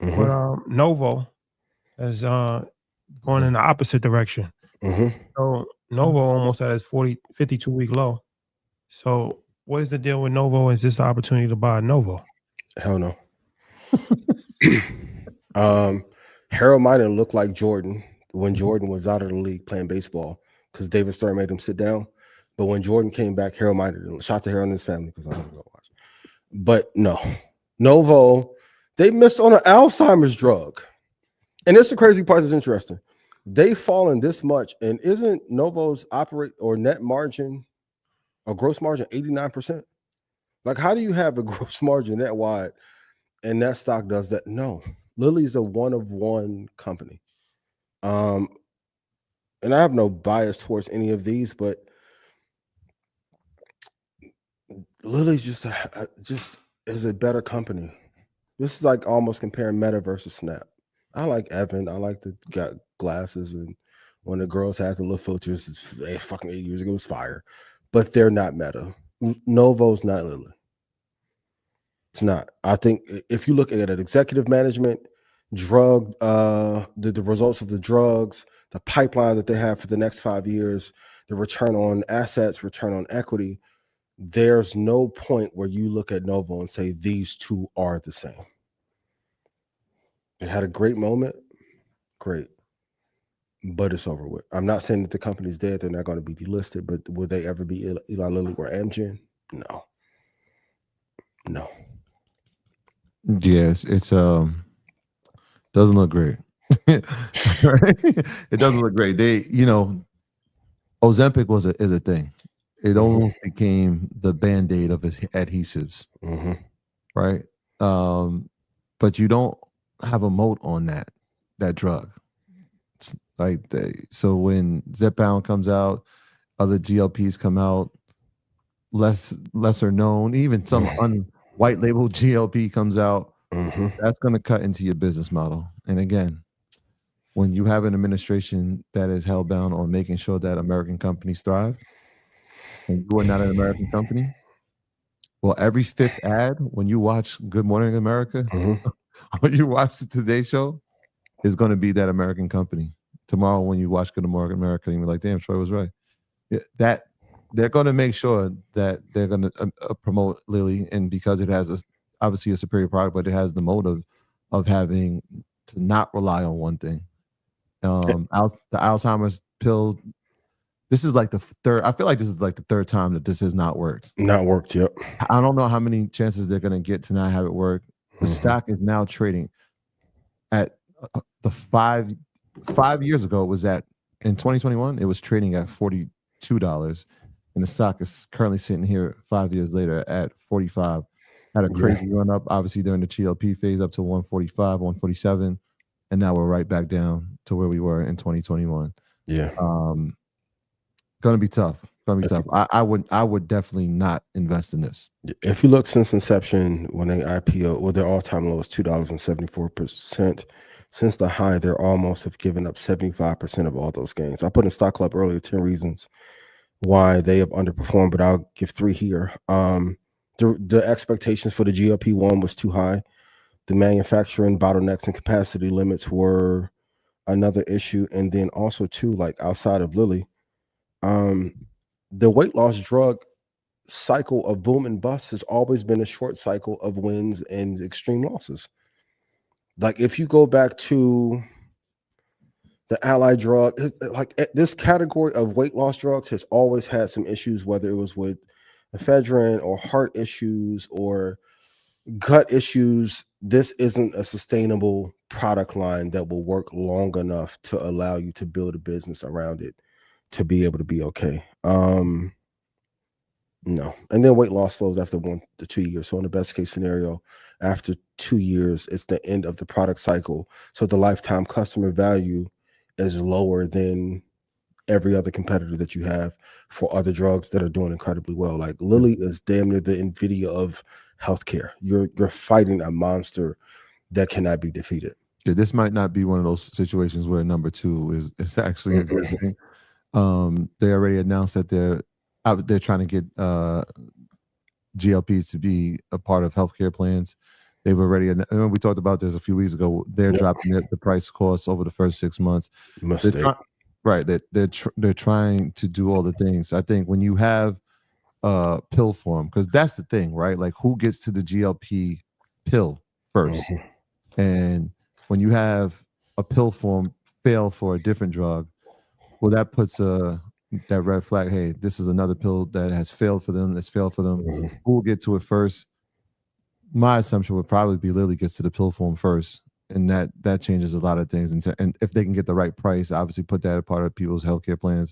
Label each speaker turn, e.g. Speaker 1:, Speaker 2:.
Speaker 1: But
Speaker 2: Mm-hmm.
Speaker 1: Novo is going in the opposite direction.
Speaker 2: Mm-hmm.
Speaker 1: So Novo almost at its 52-week low. So what is the deal with Novo? Is this the opportunity to buy Novo?
Speaker 2: Hell no. um, Harold Miner looked like Jordan when Jordan was out of the league playing baseball because David Stern made him sit down. But when Jordan came back, Harold Miner didn't. Shout to Harold and his family because I never go watch. But no, Novo, they missed on an Alzheimer's drug. And it's the crazy part that's interesting. They've fallen this much, and isn't Novo's operate or net margin or gross margin 89%? Like, how do you have a gross margin that wide and that stock does that? No, Lilly's a one of one company. Um, and I have no bias towards any of these, but Lilly's just is a better company. This is like almost comparing Meta versus Snap. I like Evan. I like the got glasses, and when the girls had the little filters, fucking 8 years ago, it was fire. But they're not Meta. Novo's not Lilly. It's not. I think if you look at it, executive management, drug, the results of the drugs, the pipeline that they have for the next 5 years, the return on assets, return on equity, there's no point where you look at Novo and say these two are the same. They had a great moment, great, but it's over with. I'm not saying that the company's dead; they're not going to be delisted, but will they ever be Eli Lilly or Amgen? No, no.
Speaker 3: Yes, it's doesn't look great. It doesn't look great. Ozempic is a thing. It almost became the band-aid of adhesives, right? But you don't have a moat on that drug. It's like so when Zepbound comes out, other GLPs come out, lesser known, even some white label GLP comes out. That's going to cut into your business model. And again, when you have an administration that is hellbound on making sure that American companies thrive, and you are not an American company, well, every fifth ad when you watch Good Morning America, when you watch the Today Show, is going to be that American company. Tomorrow, when you watch Good Morning America, you're like, damn, Troy was right. That they're going to make sure that they're going to promote Lilly, and because it has obviously a superior product, but it has the motive of having to not rely on one thing. The Alzheimer's pill. This is like the third. I feel like this is like the third time that this has not worked.
Speaker 2: Not worked. Yep.
Speaker 3: I don't know how many chances they're going to get to not have it work. The stock is now trading at the 5 years ago. It was at in 2021. It was trading at $42, and the stock is currently sitting here 5 years later at 45. Had a crazy run up, obviously during the GLP phase, up to 145, 147, and now we're right back down to where we were in 2021.
Speaker 2: Yeah.
Speaker 3: Gonna be tough. I would definitely not invest in this.
Speaker 2: If you look since inception, when they IPO, well, their all-time low is $2.74%. Since the high, they almost have given up 75% of all those gains. I put in Stock Club earlier 10 reasons why they have underperformed, but I'll give 3 here. The expectations for the GLP-1 was too high. The manufacturing bottlenecks and capacity limits were another issue, and then also too, like outside of Lilly, the weight loss drug cycle of boom and bust has always been a short cycle of wins and extreme losses. Like if you go back to the ally drug, like this category of weight loss drugs has always had some issues, whether it was with ephedrine or heart issues or gut issues. This isn't a sustainable product line that will work long enough to allow you to build a business around it to be able to be okay. No. And then weight loss slows after 1 to 2 years. So in the best case scenario, after 2 years, it's the end of the product cycle. So the lifetime customer value is lower than every other competitor that you have for other drugs that are doing incredibly well. Like Lilly is damn near the Nvidia of healthcare. You're fighting a monster that cannot be defeated.
Speaker 3: Yeah, this might not be one of those situations where number 2 is actually a good thing. They already announced that they're trying to get GLPs to be a part of healthcare plans. They've already. Remember we talked about this a few weeks ago. They're dropping the price cost over the first 6 months.
Speaker 2: Mistake.
Speaker 3: Right. They're trying to do all the things. I think when you have pill form, because that's the thing, right? Like who gets to the GLP pill first? And when you have a pill form fail for a different drug, well, that puts that red flag. Hey, this is another pill that has failed for them. That's failed for them. Who will get to it first? My assumption would probably be Lilly gets to the pill form first, and that changes a lot of things. And if they can get the right price, obviously put that as part of people's healthcare plans.